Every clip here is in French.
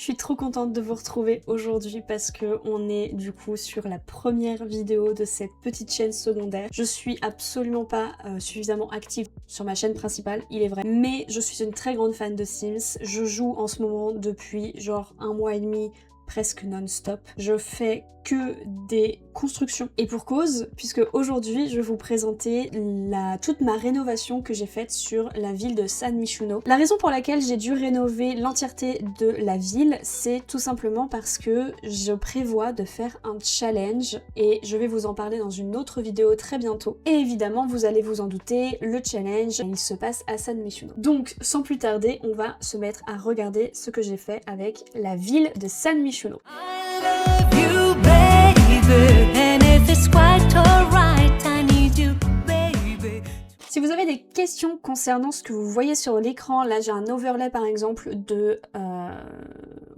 Je suis trop contente de vous retrouver aujourd'hui parce que on est du coup sur la première vidéo de cette petite chaîne secondaire. Je suis absolument pas suffisamment active sur ma chaîne principale, il est vrai, mais je suis une très grande fan de Sims. Je joue en ce moment depuis genre 1 mois et demi, presque non-stop. Je fais que des constructions. Et pour cause, puisque aujourd'hui je vais vous présenter toute ma rénovation que j'ai faite sur la ville de San Myshuno. La raison pour laquelle j'ai dû rénover l'entièreté de la ville, c'est tout simplement parce que je prévois de faire un challenge et je vais vous en parler dans une autre vidéo très bientôt. Et évidemment, vous allez vous en douter, le challenge, il se passe à San Myshuno. Donc, sans plus tarder, on va se mettre à regarder ce que j'ai fait avec la ville de San Myshuno. Si vous avez des questions concernant ce que vous voyez sur l'écran, là j'ai un overlay par exemple de...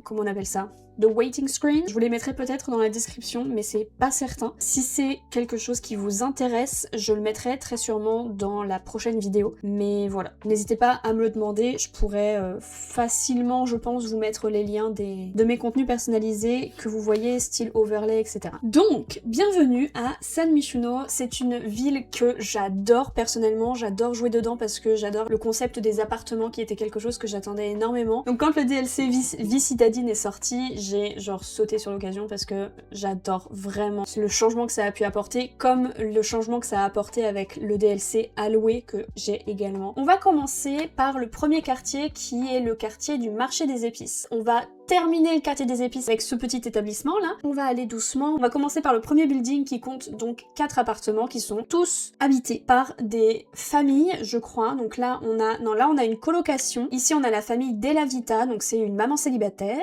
comment on appelle ça ? De waiting screen. Je vous les mettrai peut-être dans la description, mais c'est pas certain. Si c'est quelque chose qui vous intéresse, je le mettrai très sûrement dans la prochaine vidéo. Mais voilà, n'hésitez pas à me le demander. Je pourrais facilement, je pense, vous mettre les liens de mes contenus personnalisés que vous voyez, style overlay, etc. Donc, bienvenue à San Myshuno. C'est une ville que j'adore personnellement. J'adore jouer dedans parce que j'adore le concept des appartements qui était quelque chose que j'attendais énormément. Donc quand le DLC V-Citadine est sorti, j'ai genre sauté sur l'occasion parce que j'adore vraiment le changement que ça a pu apporter, comme le changement que ça a apporté avec le DLC Alloué que j'ai également. On va commencer par le premier quartier qui est le quartier du marché des épices. On va terminer le quartier des épices avec ce petit établissement là. On va aller doucement. On va commencer par le premier building qui compte donc 4 appartements qui sont tous habités par des familles, je crois. Donc là on a une colocation. Ici on a la famille Della Vita, donc c'est une maman célibataire.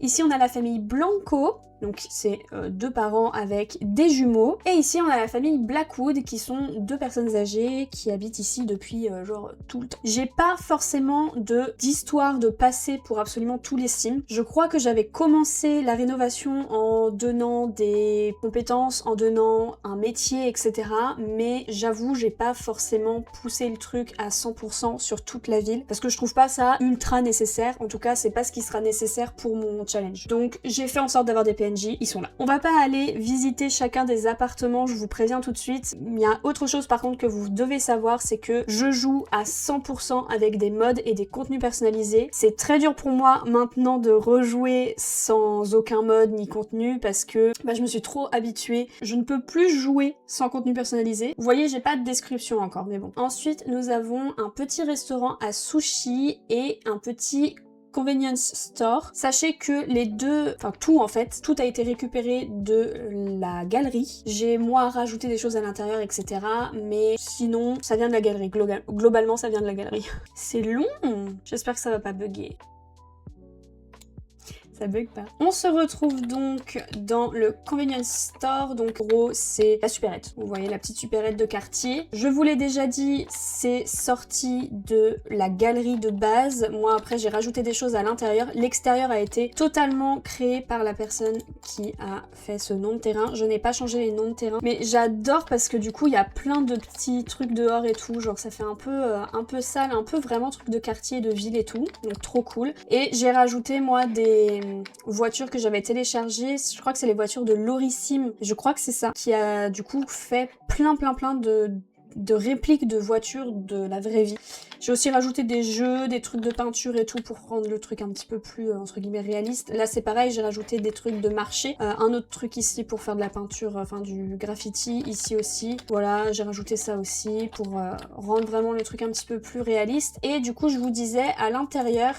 Ici on a la famille Blanco, donc c'est 2 parents avec des jumeaux. Et ici on a la famille Blackwood qui sont 2 personnes âgées qui habitent ici depuis genre tout le temps. J'ai pas forcément d'histoire de passé pour absolument tous les Sims. Je crois que j'avais commencé la rénovation en donnant des compétences, en donnant un métier, etc. Mais j'avoue j'ai pas forcément poussé le truc à 100% sur toute la ville parce que je trouve pas ça ultra nécessaire. En tout cas c'est pas ce qui sera nécessaire pour mon challenge. Donc j'ai fait en sorte d'avoir des PNJ, ils sont là. On va pas aller visiter chacun des appartements, je vous préviens tout de suite. Il y a autre chose par contre que vous devez savoir, c'est que je joue à 100% avec des mods et des contenus personnalisés. C'est très dur pour moi maintenant de rejouer sans aucun mode ni contenu parce que je me suis trop habituée. Je ne peux plus jouer sans contenu personnalisé. Vous voyez, j'ai pas de description encore, mais bon. Ensuite, nous avons un petit restaurant à sushi et un petit convenience store. Sachez que les deux, enfin tout en fait, tout a été récupéré de la galerie. J'ai moi rajouté des choses à l'intérieur, etc. Mais sinon, ça vient de la galerie. Globalement, ça vient de la galerie. C'est long. J'espère que ça va pas bugger. Ça bug pas. On se retrouve donc dans le convenience store. Donc en gros c'est la supérette. Vous voyez la petite supérette de quartier. Je vous l'ai déjà dit, c'est sorti de la galerie de base. Moi après j'ai rajouté des choses à l'intérieur. L'extérieur a été totalement créé par la personne qui a fait ce nom de terrain. Je n'ai pas changé les noms de terrain. Mais j'adore parce que du coup il y a plein de petits trucs dehors et tout. Genre ça fait un peu sale, un peu vraiment truc de quartier, de ville et tout. Donc trop cool. Et j'ai rajouté moi des voitures que j'avais téléchargées, je crois que c'est les voitures de Lorisim, je crois que c'est ça, qui a du coup fait plein de répliques de voitures de la vraie vie. J'ai aussi rajouté des jeux, des trucs de peinture et tout pour rendre le truc un petit peu plus entre guillemets réaliste. Là c'est pareil, j'ai rajouté des trucs de marché, un autre truc ici pour faire de la peinture, enfin du graffiti ici aussi. Voilà, j'ai rajouté ça aussi pour rendre vraiment le truc un petit peu plus réaliste. Et du coup je vous disais, à l'intérieur,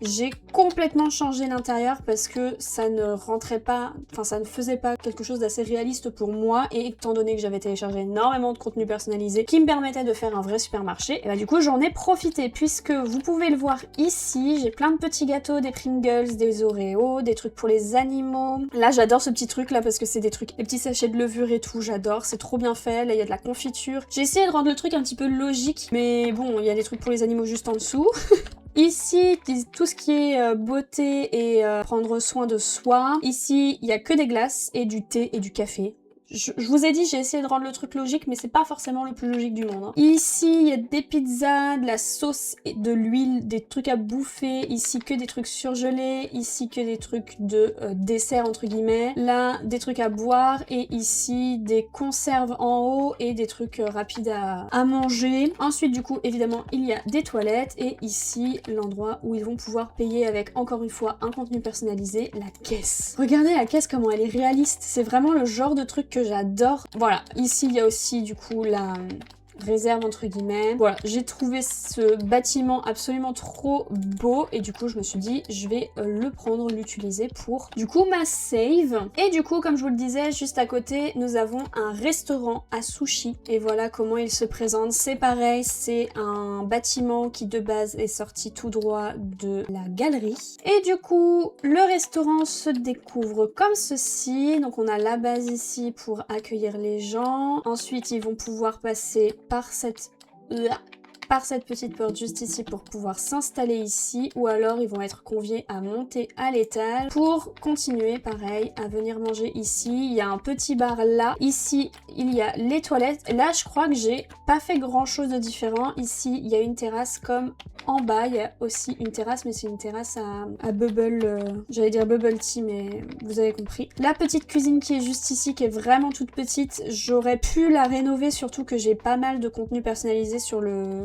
j'ai complètement changé l'intérieur parce que ça ne rentrait pas, enfin ça ne faisait pas quelque chose d'assez réaliste pour moi, et étant donné que j'avais téléchargé énormément de contenu personnalisé qui me permettait de faire un vrai supermarché, et bah du coup j'en ai profité puisque vous pouvez le voir ici, j'ai plein de petits gâteaux, des Pringles, des Oreos, des trucs pour les animaux. Là j'adore ce petit truc là parce que c'est des trucs, les petits sachets de levure et tout, j'adore, c'est trop bien fait, là il y a de la confiture. J'ai essayé de rendre le truc un petit peu logique, mais bon, il y a des trucs pour les animaux juste en dessous. Ici, tout ce qui est beauté et prendre soin de soi. Ici, il y a que des glaces et du thé et du café. Je vous ai dit, j'ai essayé de rendre le truc logique, mais c'est pas forcément le plus logique du monde. Hein. Ici, il y a des pizzas, de la sauce, et de l'huile, des trucs à bouffer. Ici, que des trucs surgelés. Ici, que des trucs de dessert, entre guillemets. Là, des trucs à boire. Et ici, des conserves en haut et des trucs rapides à manger. Ensuite, du coup, évidemment, il y a des toilettes. Et ici, l'endroit où ils vont pouvoir payer avec, encore une fois, un contenu personnalisé, la caisse. Regardez la caisse, comment elle est réaliste. C'est vraiment le genre de truc que j'adore. Voilà, ici il y a aussi du coup la réserve entre guillemets. Voilà, j'ai trouvé ce bâtiment absolument trop beau et du coup je me suis dit je vais le prendre, l'utiliser pour du coup ma save. Et du coup comme je vous le disais, juste à côté nous avons un restaurant à sushi et voilà comment il se présente. C'est pareil, c'est un bâtiment qui de base est sorti tout droit de la galerie. Et du coup le restaurant se découvre comme ceci. Donc on a la base ici pour accueillir les gens. Ensuite ils vont pouvoir passer par cette petite porte juste ici pour pouvoir s'installer ici ou alors ils vont être conviés à monter à l'étage pour continuer pareil à venir manger ici. Il y a un petit bar là, ici il y a les toilettes. Là je crois que j'ai pas fait grand chose de différent. Ici il y a une terrasse comme en bas, il y a aussi une terrasse mais c'est une terrasse à bubble, j'allais dire bubble tea mais vous avez compris. La petite cuisine qui est juste ici qui est vraiment toute petite, j'aurais pu la rénover surtout que j'ai pas mal de contenu personnalisé sur le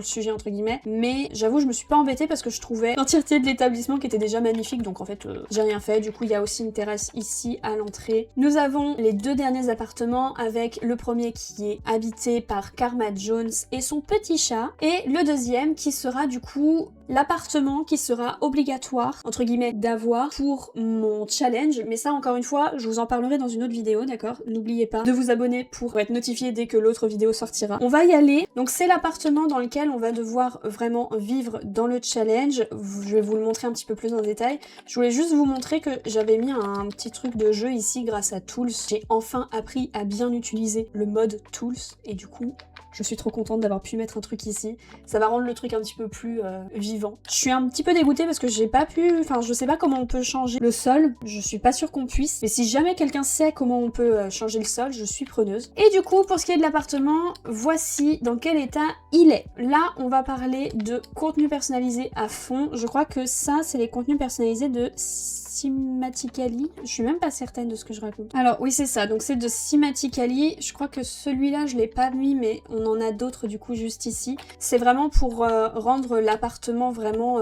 sujet entre guillemets, mais j'avoue je me suis pas embêtée parce que je trouvais l'entièreté de l'établissement qui était déjà magnifique donc en fait j'ai rien fait. Du coup il y a aussi une terrasse ici à l'entrée. Nous avons les deux derniers appartements avec le premier qui est habité par Karma Jones et son petit chat et le deuxième qui sera du coup l'appartement qui sera obligatoire entre guillemets d'avoir pour mon challenge, mais ça encore une fois je vous en parlerai dans une autre vidéo, d'accord? N'oubliez pas de vous abonner pour être notifié dès que l'autre vidéo sortira. On va y aller, donc c'est l'appartement dans lequel on va devoir vraiment vivre dans le challenge. Je vais vous le montrer un petit peu plus en détail. Je voulais juste vous montrer que j'avais mis un petit truc de jeu ici grâce à Tools. J'ai enfin appris à bien utiliser le mode Tools et du coup je suis trop contente d'avoir pu mettre un truc ici. Ça va rendre le truc un petit peu plus vivant. Je suis un petit peu dégoûtée parce que j'ai pas pu... Enfin, je sais pas comment on peut changer le sol. Je suis pas sûre qu'on puisse. Mais si jamais quelqu'un sait comment on peut changer le sol, je suis preneuse. Et du coup, pour ce qui est de l'appartement, voici dans quel état il est. Là, on va parler de contenu personnalisé à fond. Je crois que ça, c'est les contenus personnalisés de Simatically. Je suis même pas certaine de ce que je raconte. Alors oui c'est ça, donc c'est de Simatically. Je crois que celui-là je l'ai pas mis mais on en a d'autres du coup juste ici. C'est vraiment pour rendre l'appartement vraiment...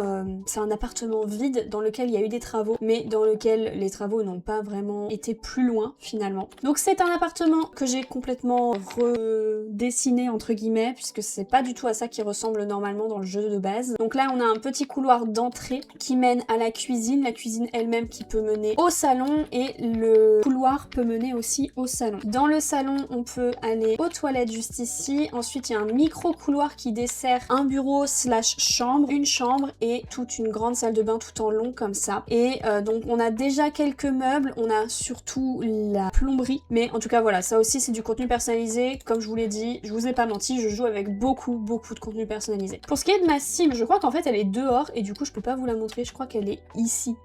c'est un appartement vide dans lequel il y a eu des travaux mais dans lequel les travaux n'ont pas vraiment été plus loin finalement. Donc c'est un appartement que j'ai complètement redessiné entre guillemets puisque c'est pas du tout à ça qui ressemble normalement dans le jeu de base. Donc là on a un petit couloir d'entrée qui mène à la cuisine elle-même qui peut mener au salon et le couloir peut mener aussi au salon. Dans le salon, on peut aller aux toilettes juste ici. Ensuite, il y a un micro couloir qui dessert un bureau slash chambre, une chambre et toute une grande salle de bain tout en long comme ça. Et donc, on a déjà quelques meubles, on a surtout la plomberie. Mais en tout cas, voilà, ça aussi, c'est du contenu personnalisé. Comme je vous l'ai dit, je vous ai pas menti, je joue avec beaucoup de contenu personnalisé. Pour ce qui est de ma sim, je crois qu'en fait, elle est dehors et du coup, je peux pas vous la montrer. Je crois qu'elle est ici.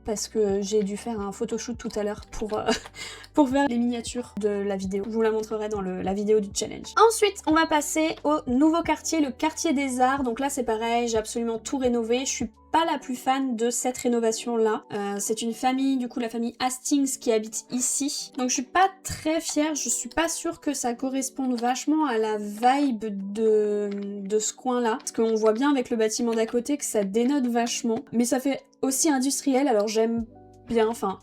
Parce que j'ai dû faire un photoshoot tout à l'heure pour faire les miniatures de la vidéo. Je vous la montrerai dans la vidéo du challenge. Ensuite, on va passer au nouveau quartier, le quartier des arts. Donc là, c'est pareil, j'ai absolument tout rénové. Je suis pas la plus fan de cette rénovation là. C'est une famille, du coup la famille Hastings qui habite ici. Donc je suis pas très fière, je suis pas sûre que ça corresponde vachement à la vibe de ce coin là. Parce qu'on voit bien avec le bâtiment d'à côté que ça dénote vachement. Mais ça fait aussi industriel, alors j'aime bien, enfin...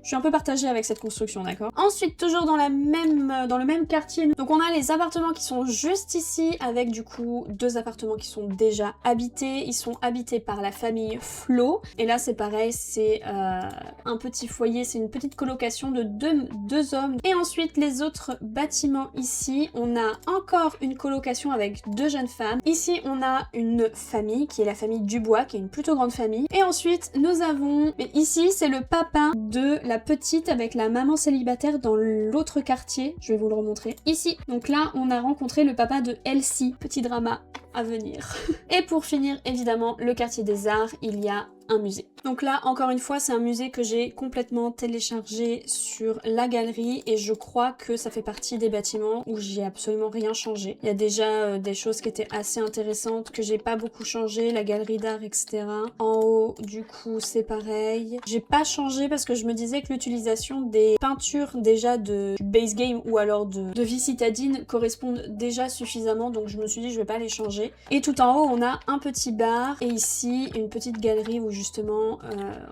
Je suis un peu partagée avec cette construction, d'accord? Ensuite, toujours dans le même quartier, donc on a les appartements qui sont juste ici, avec du coup 2 appartements qui sont déjà habités. Ils sont habités par la famille Flo. Et là, c'est pareil, c'est un petit foyer, c'est une petite colocation de deux hommes. Et ensuite, les autres bâtiments ici, on a encore une colocation avec 2 jeunes femmes. Ici, on a une famille, qui est la famille Dubois, qui est une plutôt grande famille. Et ensuite, nous avons... Et ici, c'est le papa de la petite avec la maman célibataire dans l'autre quartier. Je vais vous le remontrer. Ici. Donc là, on a rencontré le papa de Elsie. Petit drama à venir. Et pour finir, évidemment, le quartier des arts, il y a un musée. Donc là, encore une fois, c'est un musée que j'ai complètement téléchargé sur la galerie et je crois que ça fait partie des bâtiments où j'ai absolument rien changé. Il y a déjà des choses qui étaient assez intéressantes que j'ai pas beaucoup changé, la galerie d'art, etc. En haut, du coup, c'est pareil. J'ai pas changé parce que je me disais que l'utilisation des peintures déjà du base game ou alors de vie citadine correspondent déjà suffisamment, donc je me suis dit je vais pas les changer. Et tout en haut, on a un petit bar et ici, une petite galerie où justement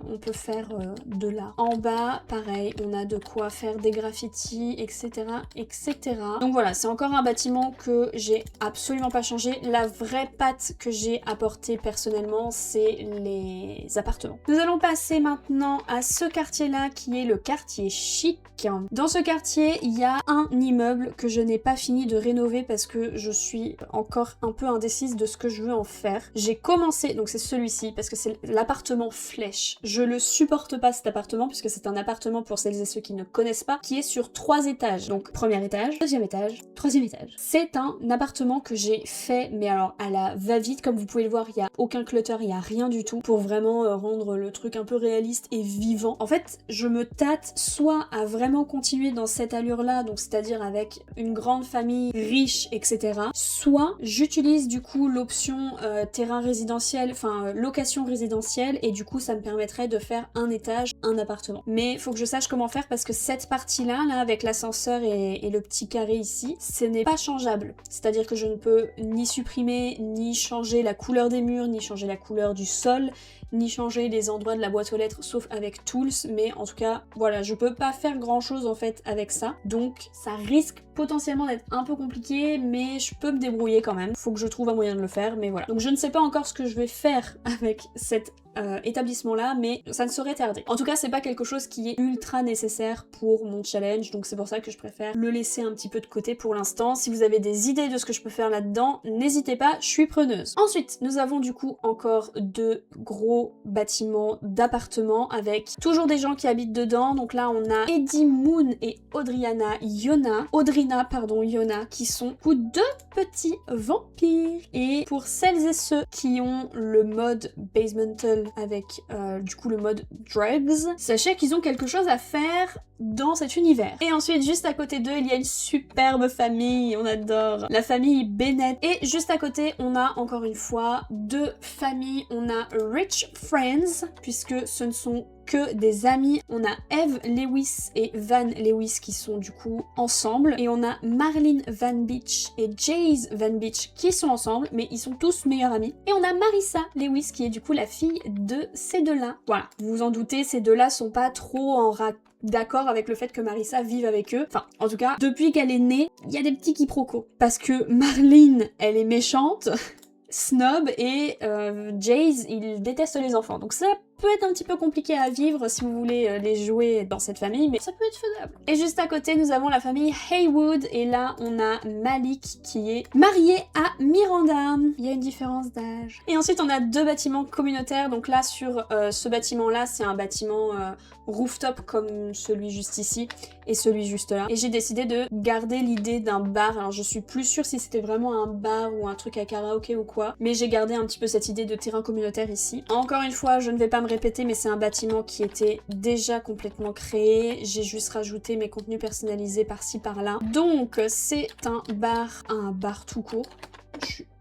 on peut faire de l'art. En bas, pareil, on a de quoi faire des graffitis, etc. etc. Donc voilà, c'est encore un bâtiment que j'ai absolument pas changé. La vraie patte que j'ai apportée personnellement, c'est les appartements. Nous allons passer maintenant à ce quartier-là qui est le quartier chic. Dans ce quartier, il y a un immeuble que je n'ai pas fini de rénover parce que je suis encore un peu indécise de ce que je veux en faire. J'ai commencé, donc c'est celui-ci, parce que c'est l'appartement flèche. Je le supporte pas cet appartement puisque c'est un appartement, pour celles et ceux qui ne connaissent pas, qui est sur 3 étages. Donc premier étage, deuxième étage, troisième étage. C'est un appartement que j'ai fait, mais alors à la va-vite, comme vous pouvez le voir, il y a aucun clutter, il y a rien du tout, pour vraiment rendre le truc un peu réaliste et vivant. En fait, je me tâte soit à vraiment continuer dans cette allure-là, donc c'est-à-dire avec une grande famille riche, etc. Soit j'utilise du coup l'option terrain résidentiel, enfin location résidentielle, et du coup ça me permettrait de faire un étage, un appartement. Mais faut que je sache comment faire parce que cette partie-là, là, avec l'ascenseur et le petit carré ici, ce n'est pas changeable. C'est-à-dire que je ne peux ni supprimer, ni changer la couleur des murs, ni changer la couleur du sol, ni changer les endroits de la boîte aux lettres, sauf avec Tools, mais en tout cas, voilà, je peux pas faire grand chose en fait avec ça, donc ça risque potentiellement d'être un peu compliqué, mais je peux me débrouiller quand même. Faut que je trouve un moyen de le faire, mais voilà. Donc je ne sais pas encore ce que je vais faire avec cet établissement là, mais ça ne saurait tarder. En tout cas, c'est pas quelque chose qui est ultra nécessaire pour mon challenge, donc c'est pour ça que je préfère le laisser un petit peu de côté pour l'instant. Si vous avez des idées de ce que je peux faire là-dedans, n'hésitez pas, je suis preneuse. Ensuite, nous avons du coup encore 2 gros bâtiments d'appartements avec toujours des gens qui habitent dedans. Donc là, on a Eddie Moon et Audrina Yona, qui sont deux petits vampires. Et pour celles et ceux qui ont le mode Basemental avec du coup le mode Drugs, sachez qu'ils ont quelque chose à faire dans cet univers. Et ensuite, juste à côté d'eux, il y a une superbe famille, on adore, la famille Bennett. Et juste à côté, on a encore une fois 2 familles. On a Rich Friends, puisque ce ne sont que des amis. On a Eve Lewis et Van Lewis qui sont du coup ensemble. Et on a Marlene Van Beach et Jace Van Beach qui sont ensemble, mais ils sont tous meilleurs amis. Et on a Marissa Lewis qui est du coup la fille de ces deux-là. Voilà, vous vous en doutez, ces deux-là sont pas trop en d'accord avec le fait que Marissa vive avec eux. Enfin, en tout cas, depuis qu'elle est née, il y a des petits quiproquos. Parce que Marlene, elle est méchante, snob, et Jace, il déteste les enfants. Donc ça peut être un petit peu compliqué à vivre si vous voulez les jouer dans cette famille, mais ça peut être faisable. Et juste à côté, nous avons la famille Haywood, et là, on a Malik qui est marié à Miranda. Il y a une différence d'âge. Et ensuite, on a 2 bâtiments communautaires. Donc là, sur ce bâtiment-là, c'est un bâtiment rooftop comme celui juste ici et celui juste là. Et j'ai décidé de garder l'idée d'un bar. Alors, je suis plus sûre si c'était vraiment un bar ou un truc à karaoké ou quoi, mais j'ai gardé un petit peu cette idée de terrain communautaire ici. Encore une fois, je ne vais pas me répéter, mais c'est un bâtiment qui était déjà complètement créé. J'ai juste rajouté mes contenus personnalisés par-ci par-là. Donc c'est un bar tout court.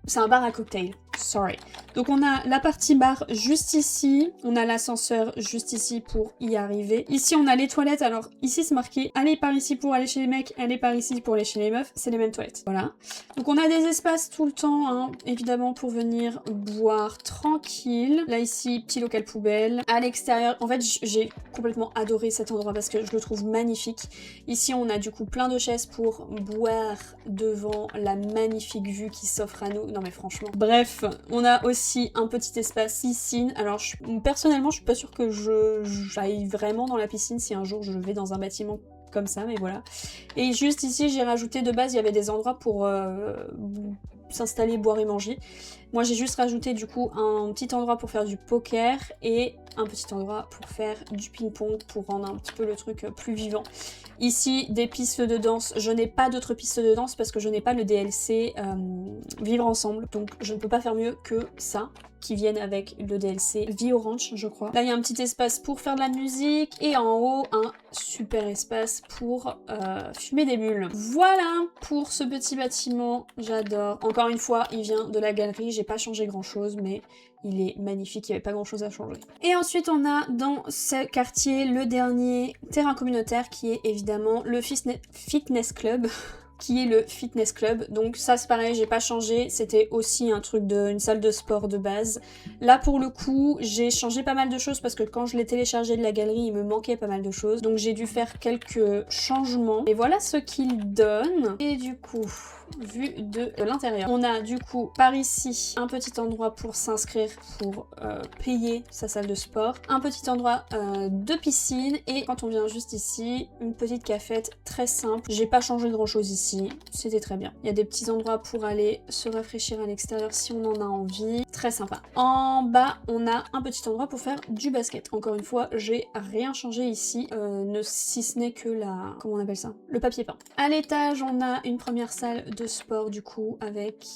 C'est un bar à cocktail. Sorry. Donc on a la partie bar juste ici, on a l'ascenseur juste ici pour y arriver. Ici on a les toilettes, alors ici c'est marqué allez par ici pour aller chez les mecs, allez par ici pour aller chez les meufs, c'est les mêmes toilettes. Voilà. Donc on a des espaces tout le temps, hein, évidemment pour venir boire tranquille. Là ici, petit local poubelle. À l'extérieur, en fait j'ai complètement adoré cet endroit parce que je le trouve magnifique. Ici on a du coup plein de chaises pour boire devant la magnifique vue qui s'offre à nous. Non mais franchement. Bref, on a aussi un petit espace piscine. Alors personnellement, je suis pas sûre que j'aille vraiment dans la piscine si un jour je vais dans un bâtiment comme ça, mais voilà. Et juste ici, j'ai rajouté de base, il y avait des endroits pour s'installer, boire et manger. Moi j'ai juste rajouté du coup un petit endroit pour faire du poker et un petit endroit pour faire du ping-pong pour rendre un petit peu le truc plus vivant. Ici des pistes de danse, je n'ai pas d'autres pistes de danse parce que je n'ai pas le DLC Vivre Ensemble, donc je ne peux pas faire mieux que ça, qui viennent avec le DLC Vie au Ranch, je crois. Là, il y a un petit espace pour faire de la musique et en haut, un super espace pour fumer des bulles. Voilà pour ce petit bâtiment, j'adore. Encore une fois, il vient de la galerie, j'ai pas changé grand chose, mais il est magnifique, il n'y avait pas grand chose à changer. Et ensuite, on a dans ce quartier le dernier terrain communautaire qui est évidemment le Fitness Club. Qui est le fitness club. Donc ça c'est pareil, j'ai pas changé, c'était aussi un truc une salle de sport de base. Là pour le coup, j'ai changé pas mal de choses parce que quand je l'ai téléchargé de la galerie, il me manquait pas mal de choses. Donc j'ai dû faire quelques changements. Et voilà ce qu'il donne. Et du coup, vu de l'intérieur, on a du coup par ici un petit endroit pour s'inscrire, pour payer sa salle de sport. Un petit endroit de piscine et quand on vient juste ici, une petite cafette très simple. J'ai pas changé grand chose ici. C'était très bien. Il y a des petits endroits pour aller se rafraîchir à l'extérieur si on en a envie. Très sympa. En bas, on a un petit endroit pour faire du basket. Encore une fois, j'ai rien changé ici, si ce n'est que la... comment on appelle ça? Le papier peint. À l'étage, on a une première salle de sport du coup avec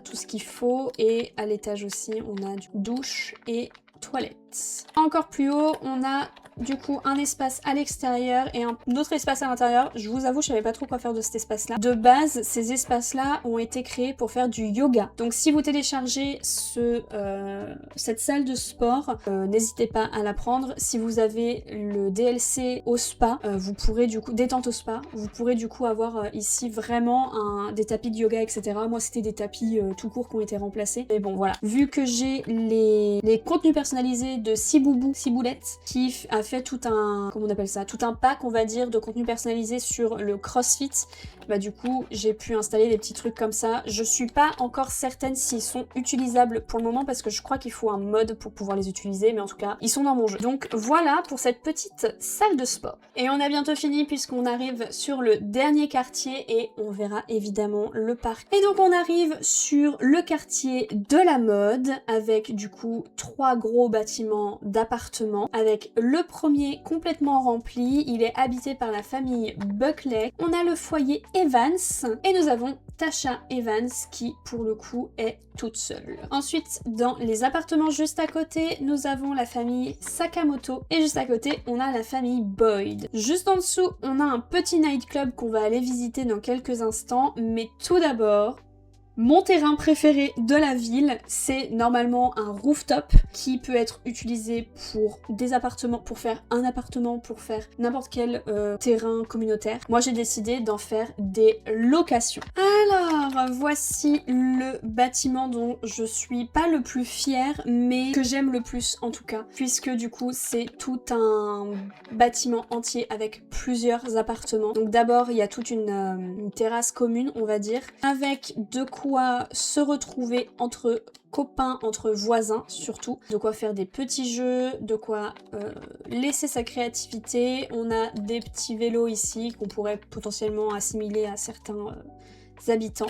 tout ce qu'il faut. Et à l'étage aussi, on a douche et toilettes. Encore plus haut, on a du coup un espace à l'extérieur et un autre espace à l'intérieur. Je vous avoue, je savais pas trop quoi faire de cet espace-là. De base, ces espaces-là ont été créés pour faire du yoga. Donc si vous téléchargez cette salle de sport, n'hésitez pas à la prendre. Si vous avez le DLC au spa, vous pourrez du coup, détente au spa, vous pourrez du coup avoir ici vraiment des tapis de yoga, etc. Moi, c'était des tapis tout court qui ont été remplacés. Mais bon, voilà. Vu que j'ai les contenus personnalisés de Ciboulette, qui a fait tout un, comment on appelle ça, tout un pack on va dire de contenu personnalisé sur le CrossFit, bah du coup j'ai pu installer des petits trucs comme ça. Je suis pas encore certaine s'ils sont utilisables pour le moment parce que je crois qu'il faut un mode pour pouvoir les utiliser, mais en tout cas ils sont dans mon jeu. Donc voilà pour cette petite salle de sport. Et on a bientôt fini puisqu'on arrive sur le dernier quartier et on verra évidemment le parc. Et donc on arrive sur le quartier de la mode avec du coup 3 gros bâtiments d'appartements avec le premier complètement rempli, il est habité par la famille Buckley. On a le foyer Evans et nous avons Tasha Evans qui pour le coup est toute seule. Ensuite dans les appartements juste à côté nous avons la famille Sakamoto et juste à côté on a la famille Boyd. Juste en dessous on a un petit nightclub qu'on va aller visiter dans quelques instants, mais tout d'abord mon terrain préféré de la ville, c'est normalement un rooftop qui peut être utilisé pour des appartements, pour faire un appartement, pour faire n'importe quel terrain communautaire. Moi j'ai décidé d'en faire des locations. Alors voici le bâtiment dont je suis pas le plus fière, mais que j'aime le plus en tout cas, puisque du coup c'est tout un bâtiment entier avec plusieurs appartements. Donc d'abord il y a toute une terrasse commune on va dire, avec de quoi se retrouver entre copains, entre voisins surtout, de quoi faire des petits jeux, de quoi laisser sa créativité. On a des petits vélos ici qu'on pourrait potentiellement assimiler à certains habitants.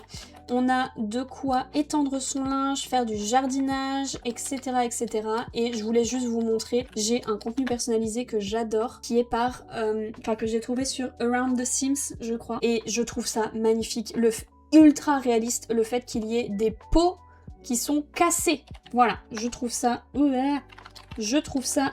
On a de quoi étendre son linge, faire du jardinage, etc. etc. Et je voulais juste vous montrer, j'ai un contenu personnalisé que j'adore, qui est que j'ai trouvé sur Around the Sims, je crois. Et je trouve ça magnifique. Ultra réaliste le fait qu'il y ait des pots qui sont cassés. Voilà, je trouve ça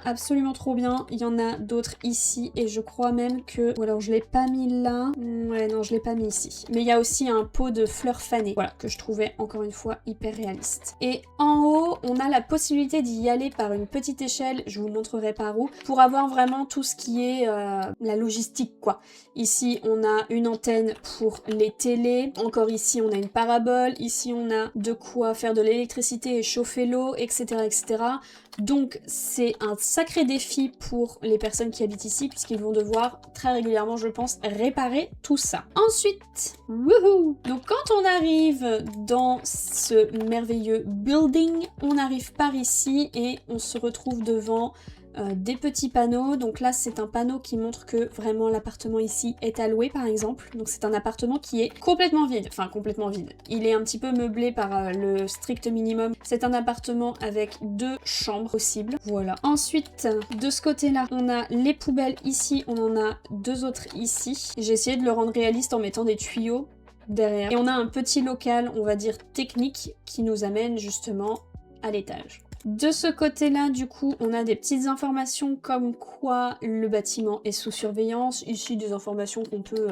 absolument trop bien. Il y en a d'autres ici et je crois même que... Ou alors je l'ai pas mis là. Ouais, non, je l'ai pas mis ici. Mais il y a aussi un pot de fleurs fanées. Voilà, que je trouvais encore une fois hyper réaliste. Et en haut, on a la possibilité d'y aller par une petite échelle. Je vous montrerai par où. Pour avoir vraiment tout ce qui est la logistique, quoi. Ici, on a une antenne pour les télés. Encore ici, on a une parabole. Ici, on a de quoi faire de l'électricité et chauffer l'eau, etc., etc. Donc c'est un sacré défi pour les personnes qui habitent ici puisqu'ils vont devoir très régulièrement je pense réparer tout ça. Ensuite, wouhou, donc quand on arrive dans ce merveilleux building, on arrive par ici et on se retrouve devant des petits panneaux. Donc là c'est un panneau qui montre que vraiment l'appartement ici est à louer par exemple. Donc c'est un appartement qui est complètement vide, enfin complètement vide. Il est un petit peu meublé par le strict minimum. C'est un appartement avec 2 chambres possibles. Voilà. Ensuite de ce côté là on a les poubelles ici, on en a 2 autres ici. J'ai essayé de le rendre réaliste en mettant des tuyaux derrière. Et on a un petit local, on va dire technique, qui nous amène justement à l'étage. De ce côté-là, du coup, on a des petites informations comme quoi le bâtiment est sous surveillance. Ici, des informations qu'on peut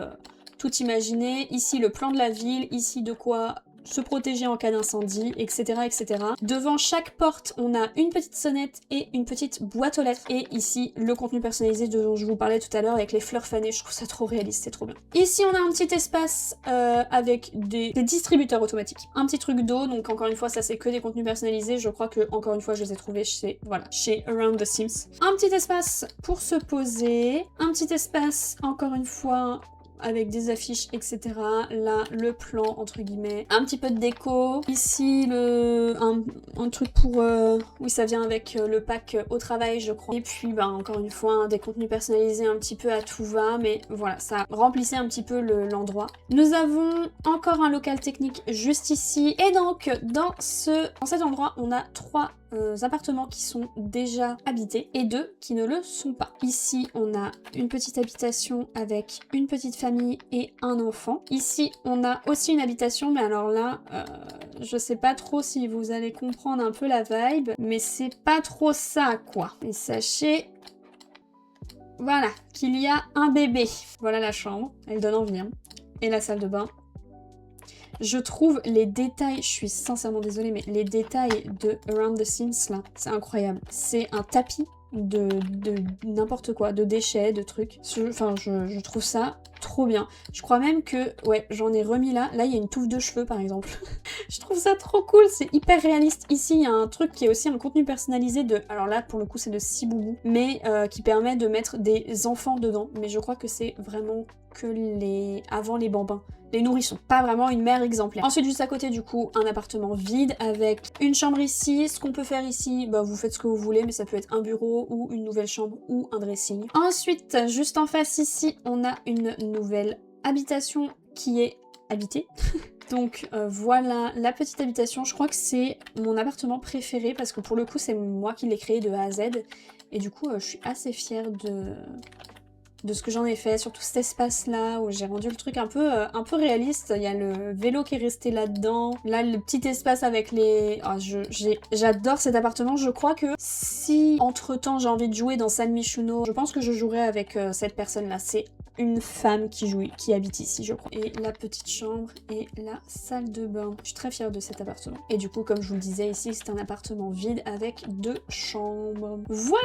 tout imaginer. Ici, le plan de la ville. Ici, de quoi se protéger en cas d'incendie, etc., etc. Devant chaque porte, on a une petite sonnette et une petite boîte aux lettres. Et ici, le contenu personnalisé dont je vous parlais tout à l'heure avec les fleurs fanées. Je trouve ça trop réaliste, c'est trop bien. Ici, on a un petit espace avec des distributeurs automatiques. Un petit truc d'eau, donc encore une fois, ça c'est que des contenus personnalisés. Je crois que, encore une fois, je les ai trouvés chez, voilà, chez Around the Sims. Un petit espace pour se poser. Un petit espace, encore une fois, avec des affiches, etc. Là, le plan, entre guillemets. Un petit peu de déco. Ici, un truc pour... oui, ça vient avec le pack au travail, je crois. Et puis, bah, encore une fois, des contenus personnalisés un petit peu à tout va. Mais voilà, ça remplissait un petit peu l'endroit. Nous avons encore un local technique juste ici. Et donc, dans cet endroit, on a 3 appartements qui sont déjà habités et 2 qui ne le sont pas. Ici, on a une petite habitation avec une petite famille et un enfant. Ici, on a aussi une habitation, mais alors là, je sais pas trop si vous allez comprendre un peu la vibe, mais c'est pas trop ça, quoi. Et sachez... Voilà, qu'il y a un bébé. Voilà la chambre, elle donne envie, hein. Et la salle de bain. Je trouve les détails, je suis sincèrement désolée, mais les détails de Around the Sims là, c'est incroyable. C'est un tapis de n'importe quoi, de déchets, de trucs. Enfin, je trouve ça trop bien. Je crois même que, ouais, j'en ai remis là. Là, il y a une touffe de cheveux par exemple. Je trouve ça trop cool, c'est hyper réaliste. Ici, il y a un truc qui est aussi un contenu personnalisé de... Alors là, pour le coup, c'est de Siboubou, mais qui permet de mettre des enfants dedans. Mais je crois que c'est vraiment que avant les bambins. Les nourrissons, pas vraiment une mère exemplaire. Ensuite, juste à côté, du coup, un appartement vide avec une chambre ici. Ce qu'on peut faire ici, bah, vous faites ce que vous voulez, mais ça peut être un bureau ou une nouvelle chambre ou un dressing. Ensuite, juste en face ici, on a une nouvelle habitation qui est habitée. Donc voilà la petite habitation. Je crois que c'est mon appartement préféré parce que pour le coup, c'est moi qui l'ai créé de A à Z. Et du coup, je suis assez fière de ce que j'en ai fait, surtout cet espace-là où j'ai rendu le truc un peu réaliste. Il y a le vélo qui est resté là-dedans. Là, le petit espace avec les... Oh, j'adore cet appartement. Je crois que si, entre-temps, j'ai envie de jouer dans San Michuno, je pense que je jouerai avec cette personne-là. C'est une femme qui habite ici, je crois. Et la petite chambre et la salle de bain. Je suis très fière de cet appartement. Et du coup, comme je vous le disais, ici, c'est un appartement vide avec 2 chambres. Voilà!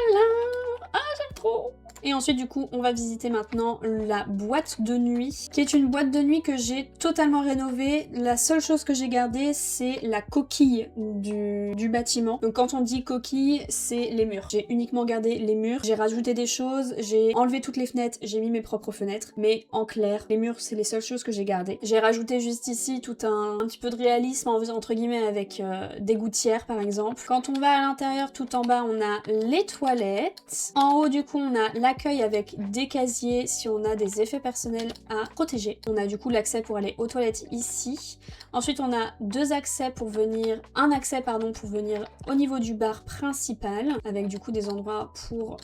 Ah, j'aime trop! Et ensuite, du coup, on va visiter maintenant la boîte de nuit, qui est une boîte de nuit que j'ai totalement rénovée. La seule chose que j'ai gardée, c'est la coquille du bâtiment. Donc quand on dit coquille, c'est les murs. J'ai uniquement gardé les murs. J'ai rajouté des choses, j'ai enlevé toutes les fenêtres, j'ai mis mes propres fenêtres. Mais en clair, les murs, c'est les seules choses que j'ai gardées. J'ai rajouté juste ici tout un petit peu de réalisme, entre guillemets, avec des gouttières, par exemple. Quand on va à l'intérieur, tout en bas, on a les toilettes. En haut, du coup, on a l'accueil avec des casiers si on a des effets personnels à protéger. On a du coup l'accès pour aller aux toilettes ici. Ensuite, on a un accès pour venir au niveau du bar principal, avec du coup des endroits pour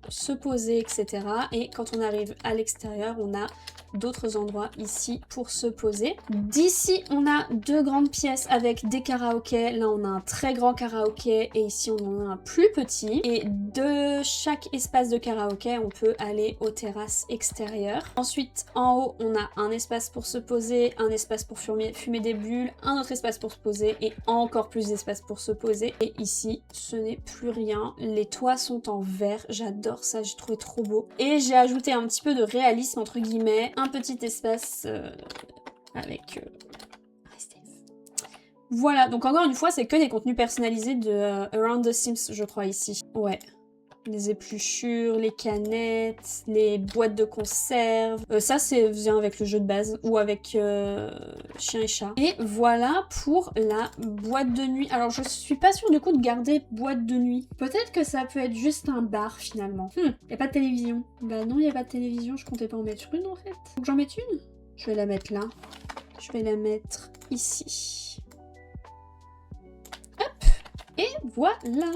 se poser, etc. Et quand on arrive à l'extérieur, on a d'autres endroits ici pour se poser. D'ici, on a 2 grandes pièces avec des karaokés. Là, on a un très grand karaoké et ici, on en a un plus petit. Et de chaque espace de karaoké, on peut aller aux terrasses extérieures. Ensuite, en haut, on a un espace pour se poser, un espace pour fumer des bulles, un autre espace pour se poser et encore plus d'espace pour se poser. Et ici, ce n'est plus rien. Les toits sont en verre. J'adore ça, j'ai trouvé trop beau. Et j'ai ajouté un petit peu de réalisme, entre guillemets, un petit espace avec... Voilà, donc encore une fois, c'est que des contenus personnalisés de Around the Sims, je crois, ici. Ouais. les épluchures, les canettes, les boîtes de conserve. Ça, c'est vient avec le jeu de base ou avec chien et chat. Et voilà pour la boîte de nuit. Alors, je suis pas sûre du coup de garder boîte de nuit. Peut-être que ça peut être juste un bar finalement. Y a pas de télévision. Bah non, y a pas de télévision. Je comptais pas en mettre une en fait. Faut que j'en mette une. Je vais la mettre là. Je vais la mettre ici. Et voilà.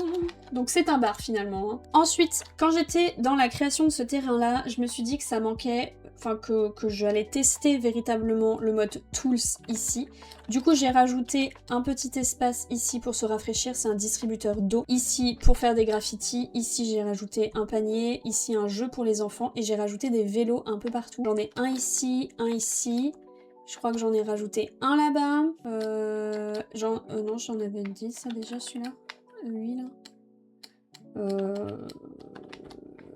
Donc c'est un bar finalement. Hein. Ensuite, quand j'étais dans la création de ce terrain-là, je me suis dit que ça manquait, enfin que j'allais tester véritablement le mode Tools ici. Du coup, j'ai rajouté un petit espace ici pour se rafraîchir, c'est un distributeur d'eau. Ici, pour faire des graffitis, ici j'ai rajouté un panier, ici un jeu pour les enfants et j'ai rajouté des vélos un peu partout. J'en ai un ici, un ici. Je crois que j'en ai rajouté un là-bas. Non, j'en avais dit ça déjà, celui-là. Lui, là.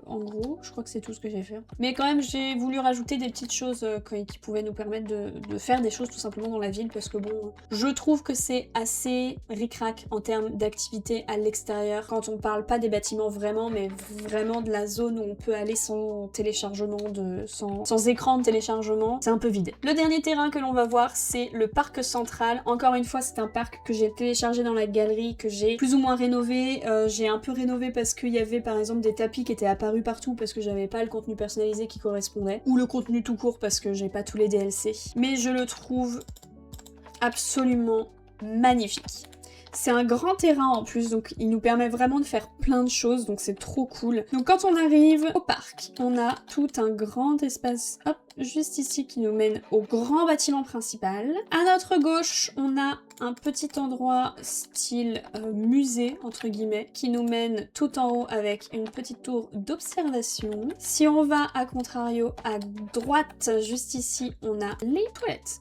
En gros, je crois que c'est tout ce que j'ai fait. Mais quand même, j'ai voulu rajouter des petites choses qui pouvaient nous permettre de faire des choses tout simplement dans la ville parce que bon, je trouve que c'est assez ric-rac en termes d'activité à l'extérieur quand on parle pas des bâtiments vraiment, mais vraiment de la zone où on peut aller sans téléchargement, sans écran de téléchargement. C'est un peu vide. Le dernier terrain que l'on va voir, c'est le parc central. Encore une fois, c'est un parc que j'ai téléchargé dans la galerie, que j'ai plus ou moins rénové. J'ai un peu rénové parce qu'il y avait par exemple des tapis qui étaient apparus partout parce que j'avais pas le contenu personnalisé qui correspondait, ou le contenu tout court parce que j'ai pas tous les DLC. Mais je le trouve absolument magnifique. C'est un grand terrain en plus, donc il nous permet vraiment de faire plein de choses, donc c'est trop cool. Donc quand on arrive au parc, on a tout un grand espace, hop, juste ici qui nous mène au grand bâtiment principal. À notre gauche, on a un petit endroit style musée, entre guillemets, qui nous mène tout en haut avec une petite tour d'observation. Si on va à contrario à droite, juste ici, on a les toilettes.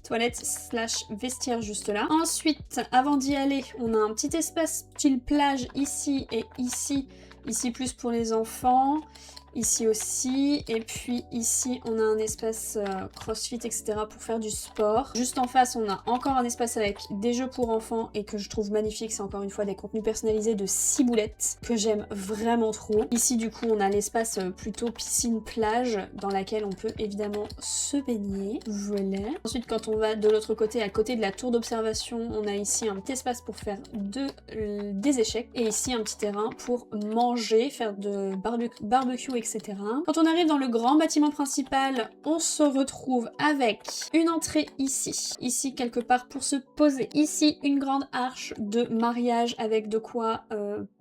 Toilette / vestiaire juste là. Ensuite, avant d'y aller, on a un petit espace style plage ici et ici. Ici plus pour les enfants. Ici aussi, et puis ici on a un espace crossfit etc pour faire du sport. Juste en face on a encore un espace avec des jeux pour enfants et que je trouve magnifique, c'est encore une fois des contenus personnalisés de ciboulettes que j'aime vraiment trop. Ici du coup on a l'espace plutôt piscine-plage dans laquelle on peut évidemment se baigner. Voilà. Ensuite quand on va de l'autre côté, à côté de la tour d'observation, on a ici un petit espace pour faire des échecs et ici un petit terrain pour manger, faire de barbecue etc. Quand on arrive dans le grand bâtiment principal, on se retrouve avec une entrée ici. Ici, quelque part pour se poser. Ici, une grande arche de mariage avec de quoi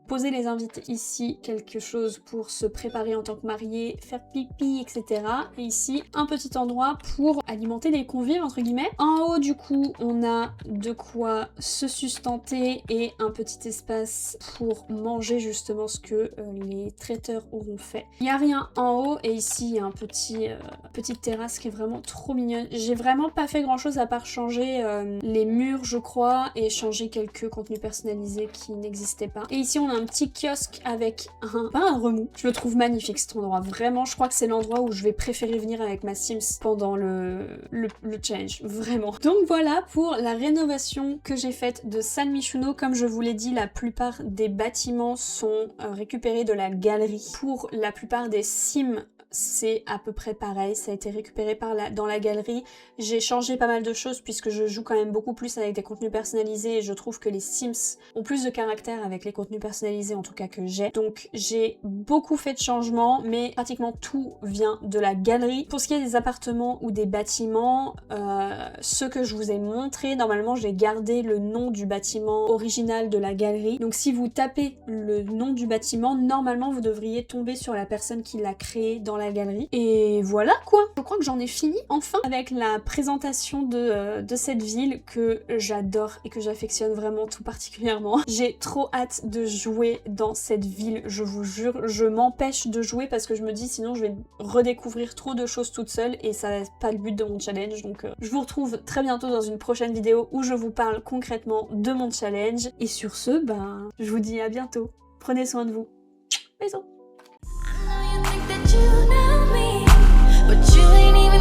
poser les invités. Ici, quelque chose pour se préparer en tant que marié, faire pipi, etc. Et ici, un petit endroit pour alimenter les convives, entre guillemets. En haut, du coup, on a de quoi se sustenter et un petit espace pour manger justement ce que les traiteurs auront fait. Il n'y a rien en haut et ici, il y a un petite terrasse qui est vraiment trop mignonne. J'ai vraiment pas fait grand chose à part changer les murs, je crois, et changer quelques contenus personnalisés qui n'existaient pas. Et ici, on a un petit kiosque avec pas un remous. Je le trouve magnifique cet endroit. Vraiment, je crois que c'est l'endroit où je vais préférer venir avec ma Sims pendant le challenge. Vraiment. Donc voilà pour la rénovation que j'ai faite de San Myshuno. Comme je vous l'ai dit, la plupart des bâtiments sont récupérés de la galerie. Pour la plupart des Sims, c'est à peu près pareil, ça a été récupéré dans la galerie. J'ai changé pas mal de choses puisque je joue quand même beaucoup plus avec des contenus personnalisés et je trouve que les Sims ont plus de caractère avec les contenus personnalisés en tout cas que j'ai. Donc j'ai beaucoup fait de changements mais pratiquement tout vient de la galerie. Pour ce qui est des appartements ou des bâtiments, ceux que je vous ai montrés, normalement j'ai gardé le nom du bâtiment original de la galerie. Donc si vous tapez le nom du bâtiment, normalement vous devriez tomber sur la personne qui l'a créé dans la galerie. Et voilà quoi. Je crois que j'en ai fini enfin avec la présentation de cette ville que j'adore et que j'affectionne vraiment tout particulièrement. J'ai trop hâte de jouer dans cette ville, je vous jure. Je m'empêche de jouer parce que je me dis sinon je vais redécouvrir trop de choses toute seule et ça n'est pas le but de mon challenge. Donc je vous retrouve très bientôt dans une prochaine vidéo où je vous parle concrètement de mon challenge. Et sur ce, je vous dis à bientôt. Prenez soin de vous. Bisous. You know me, but you ain't even